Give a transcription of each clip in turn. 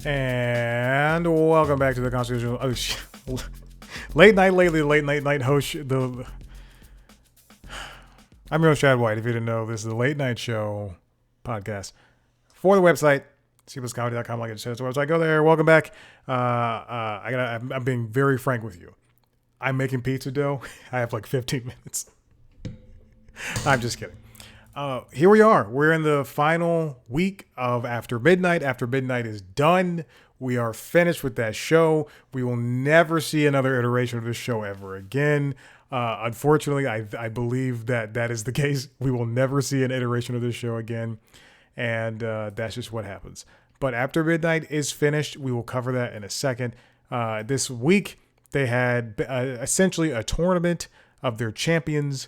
And welcome back to the Constitutional Late Night host. I'm your host, Chad White. If you didn't know, this is the Late Night Show podcast for the website, cpluscomedy.com. Like I said, it's the website. Go there. Welcome back. I'm being very frank with you. I'm making pizza dough. I have like 15 minutes. I'm just kidding. Here we are. We're in the final week of After Midnight. After Midnight is done. We are finished with that show. We will never see another iteration of this show ever again. Unfortunately, I believe that is the case. We will never see an iteration of this show again. And that's just what happens. But After Midnight is finished. We will cover that in a second. This week, they had essentially a tournament of their champions,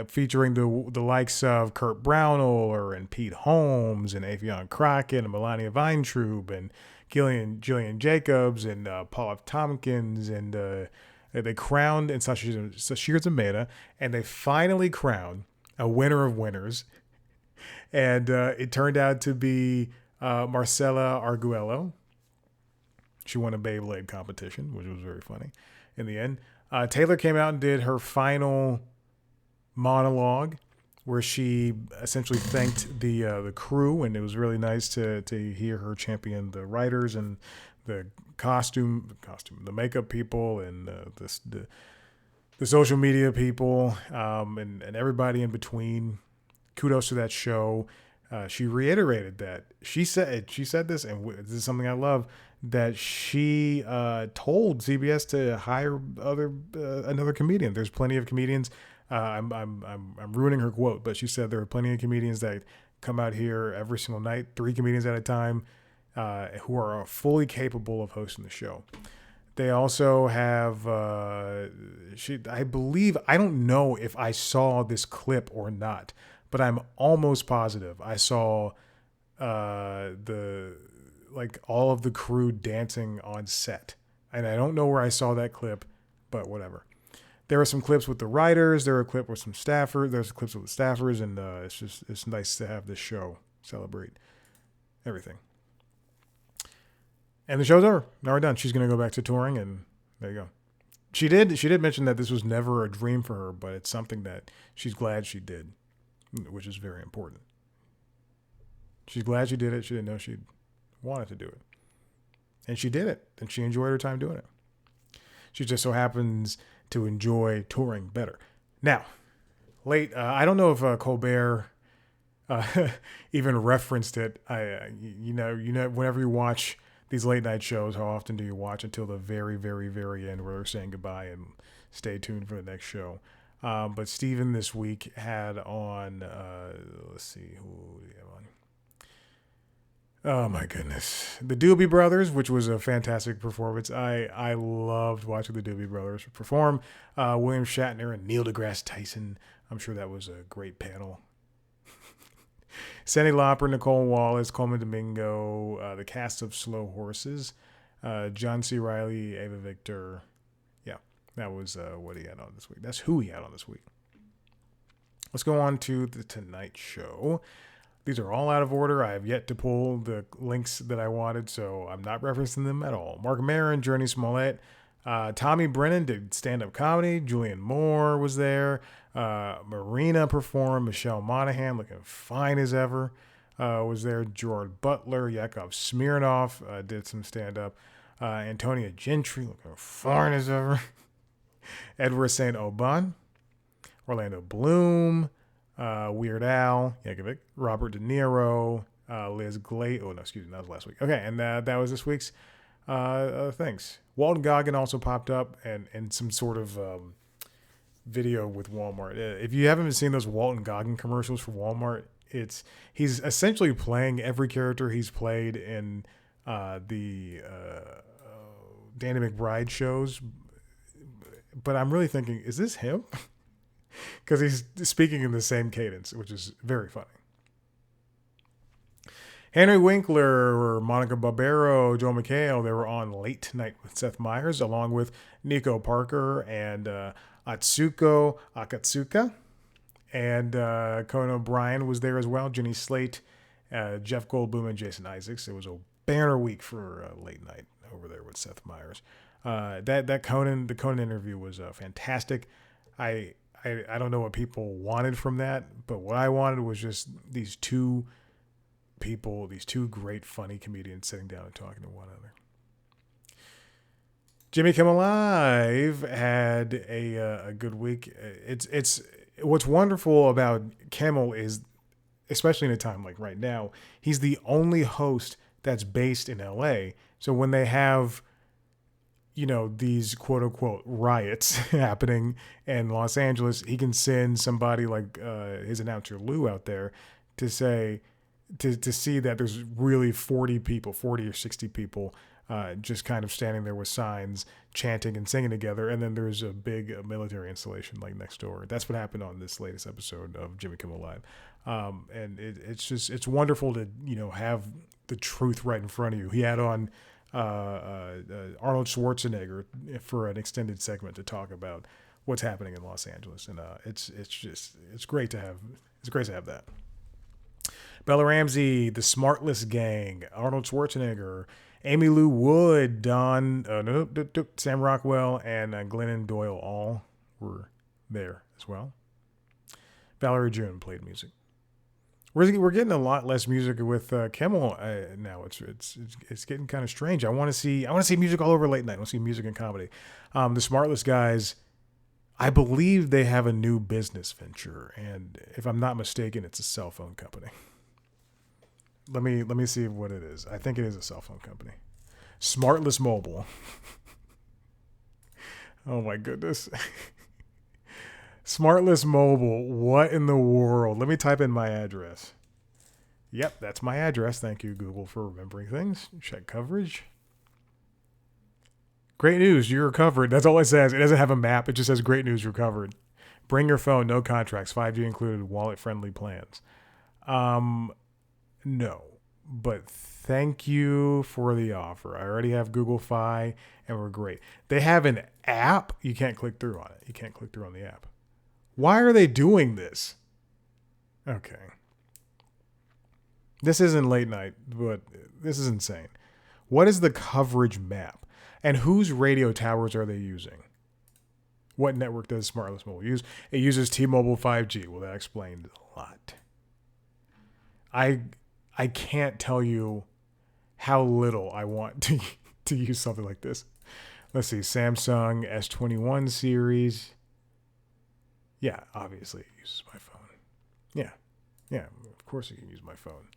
featuring the likes of Kurt Brownohler and Pete Holmes and Afion Crockett and Melania Weintraub and Jillian Jacobs and Paul F. Tompkins, and they crowned and Sashir Zameda, and they finally crowned a winner of winners. And it turned out to be Marcela Arguello. She won a Beyblade competition, which was very funny in the end. Taylor came out and did her final monologue where she essentially thanked the crew, and it was really nice to hear her champion the writers and the the makeup people, and the social media people, and everybody in between. Kudos to that show. She reiterated that she said this, and this is something I love, that she told CBS to hire another comedian. There's plenty of comedians. I'm ruining her quote, but she said there are plenty of comedians that come out here every single night, 3 comedians at a time, who are fully capable of hosting the show. They also have, I believe, I don't know if I saw this clip or not, but I'm almost positive I saw all of the crew dancing on set. And I don't know where I saw that clip, but whatever. There are some clips with the writers. There are clips with some staffers. There's clips with the staffers, and it's nice to have this show celebrate everything. And the show's over. Now we're done. She's gonna go back to touring, and there you go. She did mention that this was never a dream for her, but it's something that she's glad she did, which is very important. She's glad she did it. She didn't know she wanted to do it, and she did it, and she enjoyed her time doing it. She just so happens to enjoy touring better. Now, I don't know if Colbert even referenced it. You know, whenever you watch these late night shows, how often do you watch until the very, very, very end where they're saying goodbye and stay tuned for the next show? But Steven this week had on, let's see, who do you have on? Oh my goodness. The Doobie Brothers, which was a fantastic performance. I loved watching the Doobie Brothers perform. William Shatner and Neil deGrasse Tyson. I'm sure that was a great panel. Cyndi Lauper, Nicole Wallace, Coleman Domingo, the cast of Slow Horses, John C. Reilly, Ava Victor. Yeah, that was what he had on this week. That's who he had on this week. Let's go on to the Tonight Show. These are all out of order. I have yet to pull the links that I wanted, so I'm not referencing them at all. Mark Maron, Journey Smollett, Tommy Brennan did stand-up comedy. Julianne Moore was there. Marina performed. Michelle Monaghan, looking fine as ever, was there. Gerard Butler, Yakov Smirnoff did some stand-up. Antonia Gentry, looking fine as ever. Edward St. Aubin, Orlando Bloom, Weird Al Yankovic, Robert De Niro, Liz Glade. Oh, no, excuse me. That was last week. Okay, and that was this week's things. Walton Goggin also popped up and some sort of video with Walmart. If you haven't seen those Walton Goggin commercials for Walmart, he's essentially playing every character he's played in the Danny McBride shows. But I'm really thinking, is this him? Because he's speaking in the same cadence, which is very funny. Henry Winkler, Monica Barbero, Joe McHale, they were on Late Night with Seth Meyers, along with Nico Parker and Atsuko Akatsuka. And Conan O'Brien was there as well, Jenny Slate, Jeff Goldblum, and Jason Isaacs. It was a banner week for late night over there with Seth Meyers. The Conan interview was fantastic. I don't know what people wanted from that, but what I wanted was just these two people, these two great funny comedians sitting down and talking to one another. Jimmy Kimmel Live had a good week. It's what's wonderful about Kimmel is, especially in a time like right now, he's the only host that's based in LA. So when they have, these quote unquote riots happening in Los Angeles, he can send somebody like his announcer Lou out there to say, to see that there's really 40 or 60 people just kind of standing there with signs, chanting and singing together. And then there's a big military installation like next door. That's what happened on this latest episode of Jimmy Kimmel Live. And it's wonderful to, have the truth right in front of you. He had on Arnold Schwarzenegger for an extended segment to talk about what's happening in Los Angeles. And it's great to have that. Bella Ramsey, the Smartless Gang, Arnold Schwarzenegger, Amy Lou Wood, Sam Rockwell, and Glennon Doyle all were there as well. Valerie June played music. We're getting a lot less music with Kimmel now. It's getting kind of strange. I want to see music all over late night. I want to see music and comedy. The Smartless guys, I believe they have a new business venture, and if I'm not mistaken, it's a cell phone company. Let me see what it is. I think it is a cell phone company. Smartless Mobile. Oh my goodness. Smartless Mobile. What in the world? Let me type in my address. Yep, that's my address. Thank you, Google, for remembering things. Check coverage. Great news, you're covered. That's all it says. It doesn't have a map. It just says great news, you're covered. Bring your phone, no contracts, 5G included, wallet-friendly plans. No, but thank you for the offer. I already have Google Fi, and we're great. They have an app. You can't click through on it. You can't click through on the app. Why are they doing this? Okay. This isn't late night, but this is insane. What is the coverage map? And whose radio towers are they using? What network does Smartless Mobile use? It uses T-Mobile 5G. Well, that explains a lot. I can't tell you how little I want to use something like this. Let's see. Samsung S21 series. Yeah, obviously it uses my phone. Yeah, of course you can use my phone.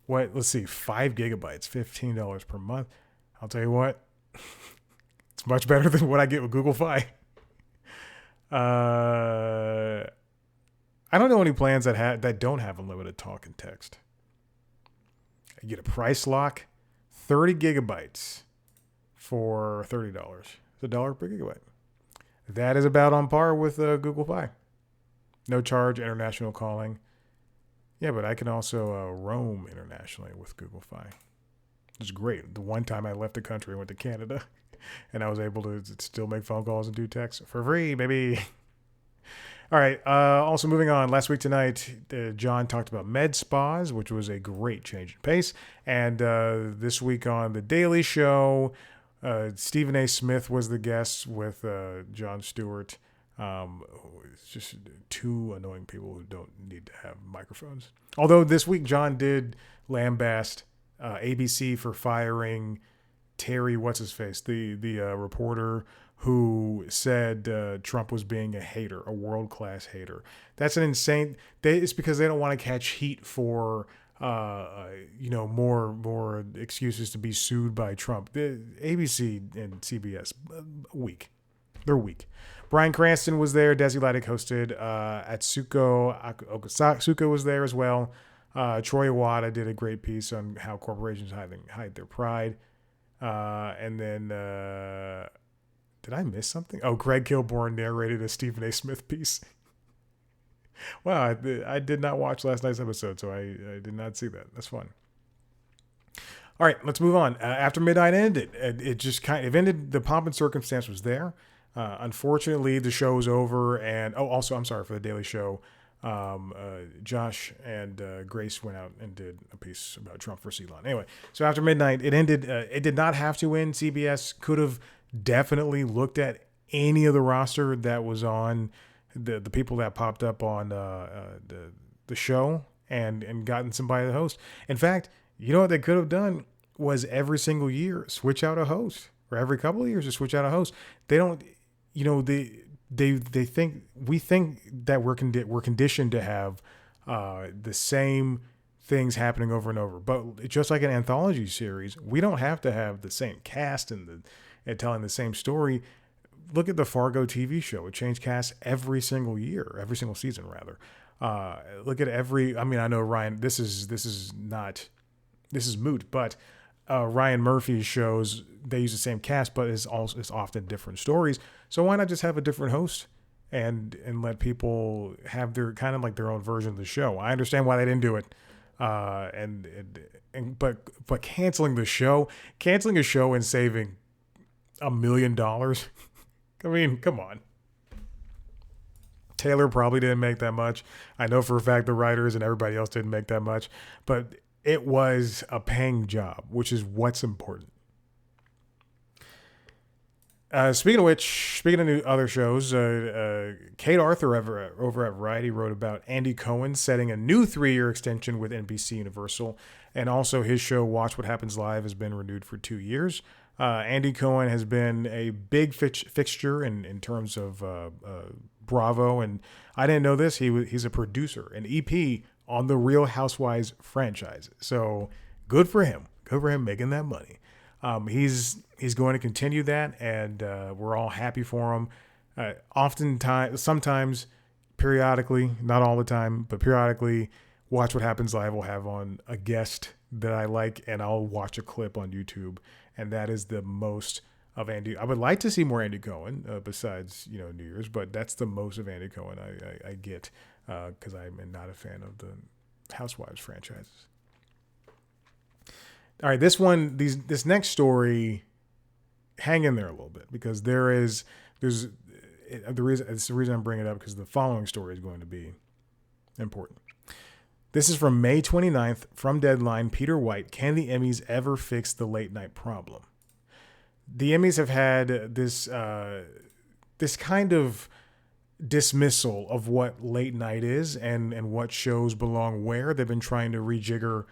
What? Let's see. 5 gigabytes, $15 per month. I'll tell you what. It's much better than what I get with Google Fi. I don't know any plans that don't have unlimited talk and text. I get a price lock, 30 gigabytes for $30. It's $1 per gigabyte. That is about on par with Google Fi. No charge, international calling. Yeah, but I can also roam internationally with Google Fi. It's great. The one time I left the country, I went to Canada, and I was able to still make phone calls and do texts for free, baby. All right. Also moving on. Last week tonight, John talked about med spas, which was a great change in pace. And this week on The Daily Show, Stephen A. Smith was the guest with Jon Stewart. It's just two annoying people who don't need to have microphones. Although this week John did lambast ABC for firing Terry, what's his face, the reporter who said Trump was being a hater, a world-class hater. That's an insane. It's because they don't want to catch heat for more excuses to be sued by Trump. The ABC and CBS weak. They're weak. Bryan Cranston was there. Desi Lydic hosted. Atsuko Okasuka was there as well. Troy Iwata did a great piece on how corporations hide their pride. And then, did I miss something? Oh, Greg Kilborn narrated a Stephen A. Smith piece. Wow, I did not watch last night's episode, so I did not see that. That's fun. All right, let's move on. After midnight ended, it just kind of ended. The pomp and circumstance was there. Unfortunately, the show was over. And also, I'm sorry for the Daily Show. Josh and Grace went out and did a piece about Trump versus Elon. Anyway, so after midnight, it ended. It did not have to end. CBS could have definitely looked at any of the roster that was on the people that popped up on the show and gotten somebody to host. In fact, you know what they could have done was every single year switch out a host, or every couple of years to switch out a host. They don't, you know, they think we think that we're conditioned to have the same things happening over and over. But just like an anthology series, we don't have to have the same cast and telling the same story. Look at the Fargo TV show. It changed cast every single year, every single season rather. Look at every. I mean, I know Ryan. This is moot, but Ryan Murphy's shows, they use the same cast, but it's often different stories. So why not just have a different host and let people have their kind of like their own version of the show? I understand why they didn't do it, but canceling a show and saving $1 million. I mean, come on. Taylor probably didn't make that much. I know for a fact the writers and everybody else didn't make that much, but it was a paying job, which is what's important. Speaking of new other shows, Kate Arthur over at Variety wrote about Andy Cohen setting a new 3-year extension with NBC Universal, and also his show Watch What Happens Live has been renewed for 2 years. Andy Cohen has been a big fixture in terms of Bravo, and I didn't know this. He's a producer, an EP on the Real Housewives franchise. So good for him. Good for him making that money. He's going to continue that, and we're all happy for him. Sometimes, periodically, not all the time, but periodically, Watch What Happens Live will have on a guest that I like, and I'll watch a clip on YouTube, and that is the most of Andy. I would like to see more Andy Cohen besides New Year's, but that's the most of Andy Cohen I get because I'm not a fan of the Housewives franchises. All right, this next story, hang in there a little bit because it's the reason I'm bringing it up because the following story is going to be important. This is from May 29th from Deadline. Peter White, can the Emmys ever fix the late night problem? The Emmys have had this kind of dismissal of what late night is and what shows belong where. They've been trying to rejigger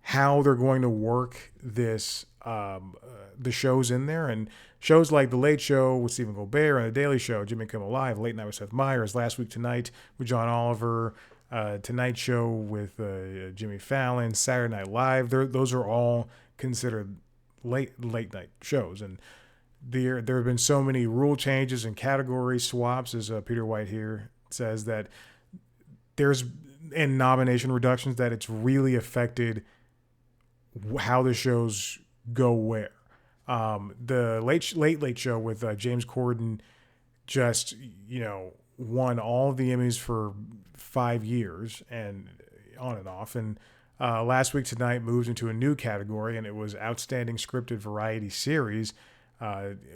how they're going to work this the shows in there, and shows like The Late Show with Stephen Colbert and The Daily Show, Jimmy Kimmel Live, Late Night with Seth Meyers, Last Week Tonight with John Oliver, Tonight Show with Jimmy Fallon, Saturday Night Live. Those are all considered late night shows, and there have been so many rule changes and category swaps, as Peter White here says, that there's in nomination reductions that it's really affected how the shows go where. The late show with James Corden just won all of the Emmys for 5 years and on and off, and Last Week Tonight moved into a new category, and it was Outstanding Scripted Variety Series,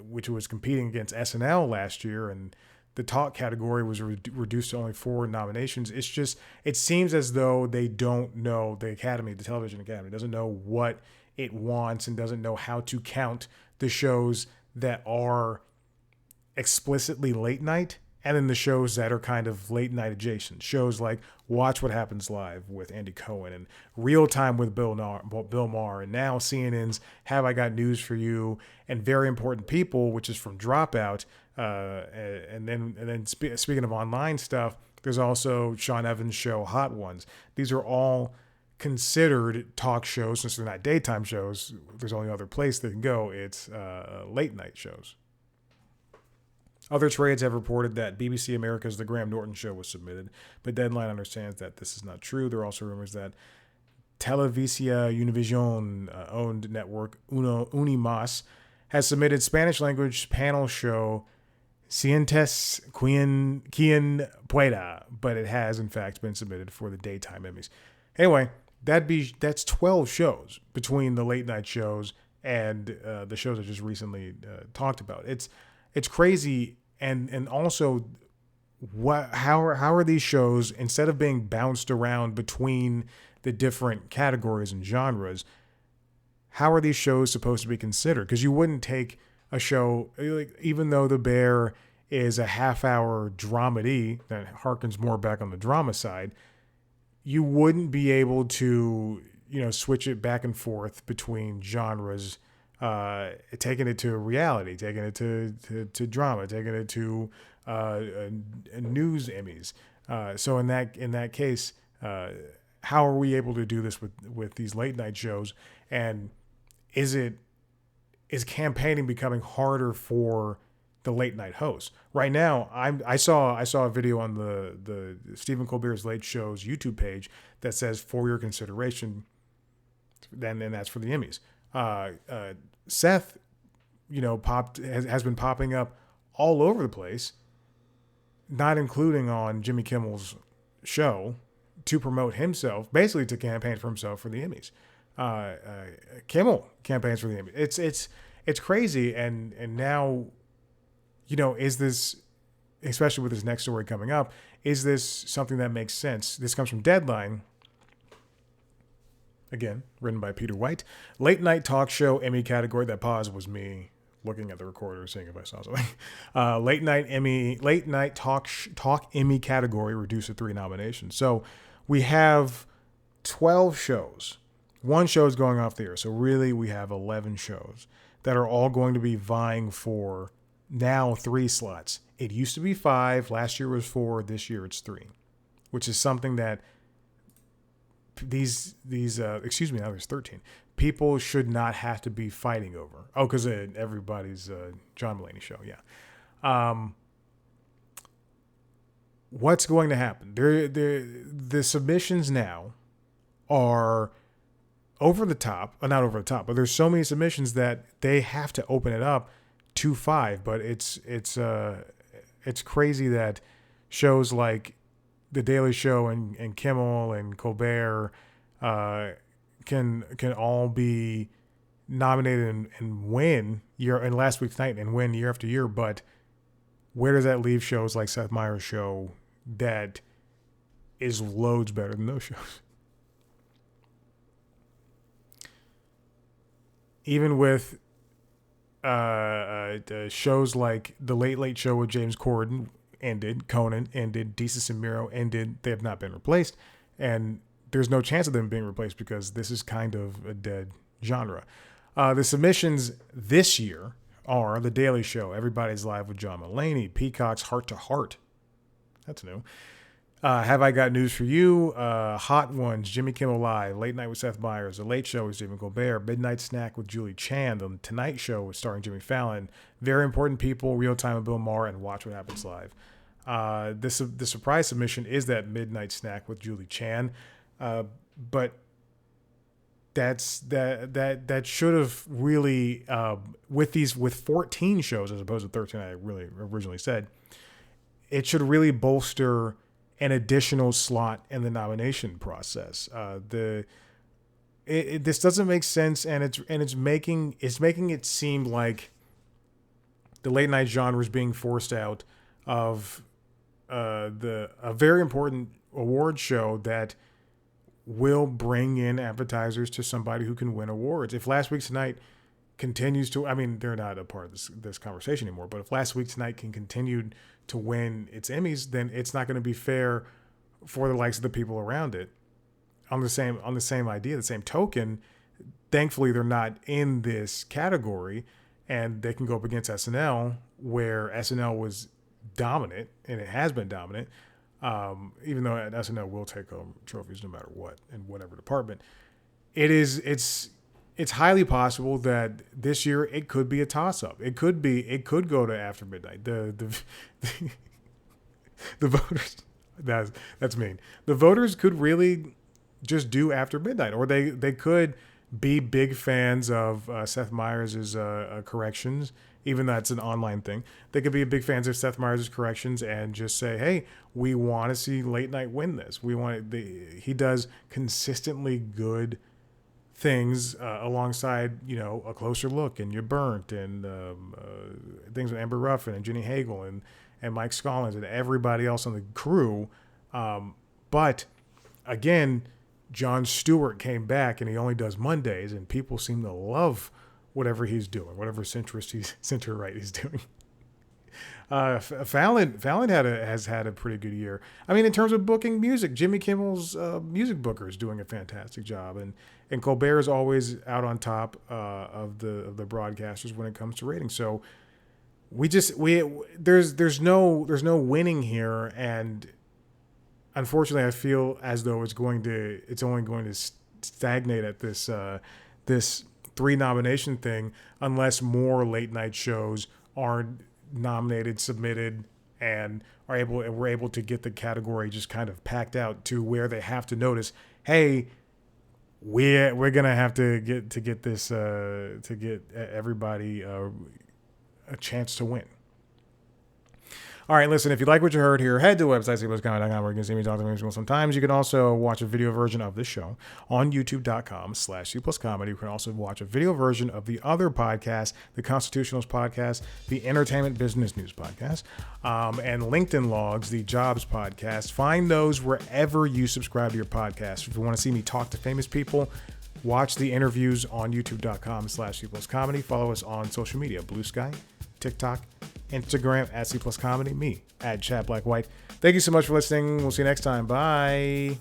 which was competing against SNL last year, and the talk category was reduced to only 4 nominations. It seems as though they don't know, the Television Academy doesn't know what it wants and doesn't know how to count the shows that are explicitly late night and then the shows that are kind of late night adjacent. Shows like Watch What Happens Live with Andy Cohen and Real Time with Bill Maher, and now CNN's Have I Got News for You and Very Important People, which is from Dropout. And then speaking of online stuff, there's also Sean Evans' show Hot Ones. These are all considered talk shows. Since they're not daytime shows, there's only other place they can go. It's late night shows. Other trades have reported that BBC America's The Graham Norton Show was submitted, but Deadline understands that this is not true. There are also rumors that Televisa Univision owned network Unimas has submitted Spanish language panel show Sientes Quien Pueda, but it has in fact been submitted for the daytime Emmys. Anyway, that's 12 shows between the late night shows and the shows I just recently talked about. It's crazy, and also how are these shows, instead of being bounced around between the different categories and genres, how are these shows supposed to be considered? Because you wouldn't take a show, like, even though The Bear is a half-hour dramedy that harkens more back on the drama side, you wouldn't be able to, switch it back and forth between genres, taking it to reality, taking it to drama, taking it to news Emmys. So in that case, how are we able to do this with these late night shows? And is campaigning becoming harder for the late night hosts? Right now, I saw a video on the Stephen Colbert's Late Show's YouTube page that says, for your consideration, then that's for the Emmys. Seth, has been popping up all over the place, not including on Jimmy Kimmel's show, to promote himself, basically to campaign for himself for the Emmys. Kimmel campaigns for the Emmys. It's crazy, and now, is this, especially with this next story coming up, is this something that makes sense? This comes from Deadline. Again, written by Peter White. Late night talk show Emmy category. That pause was me looking at the recorder, seeing if I saw something. Late night talk Emmy category reduced to 3 nominations. So we have 12 shows. 1 show is going off the air. So really, we have 11 shows that are all going to be vying for now 3 slots. It used to be 5. Last year was 4. This year it's 3, which is something that these now there's 13. People should not have to be fighting over. Oh, because everybody's John Mulaney show. Yeah. What's going to happen? The submissions now are over the top. Not over the top, but there's so many submissions that they have to open it up to 5. But it's crazy that shows like The Daily Show and Kimmel and Colbert can all be nominated and win in Last Week's Night and win year after year. But where does that leave shows like Seth Meyers' show that is loads better than those shows? Even with shows like The Late Late Show with James Corden ended, Conan ended, Desus and Mero ended, they have not been replaced. And there's no chance of them being replaced because this is kind of a dead genre. The submissions this year are The Daily Show, Everybody's Live with John Mulaney, Peacock's Heart to Heart. That's new. Have I Got News for You? Hot Ones, Jimmy Kimmel Live, Late Night with Seth Meyers, The Late Show with Stephen Colbert, Midnight Snack with Julie Chan, The Tonight Show starring Jimmy Fallon, Very Important People, Real Time with Bill Maher, and Watch What Happens Live. The surprise submission is that Midnight Snack with Julie Chan, but that should have really with 14 shows as opposed to 13. I really originally said it should really bolster an additional slot in the nomination process. This doesn't make sense, and it's making it seem like the late night genre is being forced out of a very important award show that will bring in advertisers to somebody who can win awards. If Last Week Tonight continues to, they're not a part of this conversation anymore, but if Last Week Tonight can continue to win its Emmys, then it's not going to be fair for the likes of the people around it. On the same idea, the same token, thankfully they're not in this category, and they can go up against SNL, where SNL was dominant, and it has been dominant. Even though SNL will take home trophies no matter what in whatever department, it's highly possible that this year it could be a toss-up. It could go to After Midnight. The voters, that's mean. The voters could really just do After Midnight, or they could be big fans of Seth Meyers' corrections, even though it's an online thing. They could be big fans of Seth Meyers' corrections and just say, hey, we want to see Late Night win this. He does consistently good things alongside, A Closer Look and You're Burnt and things with Amber Ruffin and Jenny Hagel and Mike Scollins and everybody else on the crew. But again, Jon Stewart came back and he only does Mondays, and people seem to love whatever he's doing, whatever center right he's doing. Fallon has had a pretty good year. I mean, in terms of booking music, Jimmy Kimmel's music booker is doing a fantastic job, and Colbert is always out on top of the broadcasters when it comes to ratings. So there's no winning here, and unfortunately, I feel as though it's only going to stagnate at this 3 nomination thing unless more late night shows are nominated, submitted, and we're able to get the category just kind of packed out to where they have to notice, hey, we're gonna have to get this to get everybody a chance to win. All right, listen, if you like what you heard here, head to the website, cpluscomedy.com, where you can see me talk to me sometimes. You can also watch a video version of this show on youtube.com/cpluscomedy. You can also watch a video version of the other podcast, the Constitutionals podcast, the Entertainment Business News podcast, and LinkedIn Logs, the Jobs podcast. Find those wherever you subscribe to your podcast. If you want to see me talk to famous people, watch the interviews on youtube.com/cpluscomedy. Follow us on social media, Blue Sky, TikTok, Instagram @C+Comedy, me @ChadBlackWhite. Thank you so much for listening. We'll see you next time. Bye.